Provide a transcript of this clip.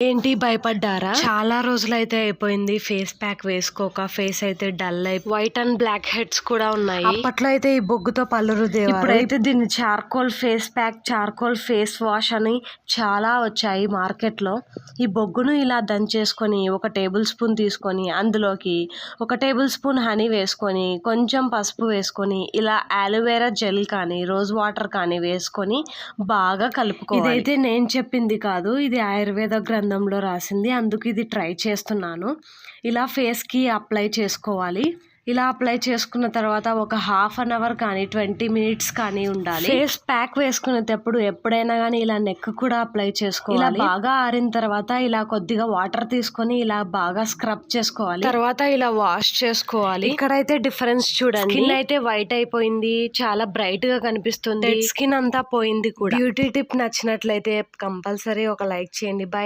ఏంటి భయపడ్డారా? చాలా రోజులైతే అయిపోయింది ఫేస్ ప్యాక్ వేసుకోక. ఫేస్ అయితే డల్ అయిపోయి వైట్ అండ్ బ్లాక్ హెడ్స్ కూడా ఉన్నాయి. అప్పట్లో అయితే ఈ బొగ్గుతో పళ్ళు రుద్దేవారు. ఇప్పుడైతే దీన్ని charcoal face pack, charcoal face wash అని చాలా వచ్చాయి మార్కెట్ లో. ఈ బొగ్గును ఇలా దంచేసుకొని 1 టేబుల్ స్పూన్ తీసుకొని అందులోకి 1 టేబుల్ స్పూన్ హనీ వేసుకొని కొంచెం పసుపు వేసుకొని ఇలా అలోవెరా జెల్ కానీ రోజ్ వాటర్ కానీ వేసుకొని బాగా కలుపుకోవాలి. ఇదైతే నేను చెప్పింది కాదు, ఇది ఆయుర్వేద గ్రంథంలో రాసింది. అందుకు ఇది ట్రై చేస్తున్నాను. ఇలా ఫేస్ కి అప్లై చేసుకోవాలి. ఇలా అప్లై చేసుకున్న తర్వాత ఒక హాఫ్ అన్ అవర్ కానీ 20 మినిట్స్ కానీ ఉండాలి. ఫేస్ ప్యాక్ వేసుకునేటప్పుడు ఎప్పుడైనా కానీ ఇలా నెక్ కూడా అప్లై చేసుకోవాలి. ఇలా బాగా ఆరిన తర్వాత ఇలా కొద్దిగా వాటర్ తీసుకొని ఇలా బాగా స్క్రబ్ చేసుకోవాలి. తర్వాత ఇలా వాష్ చేసుకోవాలి. ఇక్కడైతే డిఫరెన్స్ చూడండి. స్కిన్ అయితే వైట్ అయిపోయింది, చాలా బ్రైట్ గా కనిపిస్తుంది. స్కిన్ అంతా పోయింది కూడా. బ్యూటీ టిప్ నచ్చినట్లయితే కంపల్సరీ ఒక లైక్ చేయండి. బై.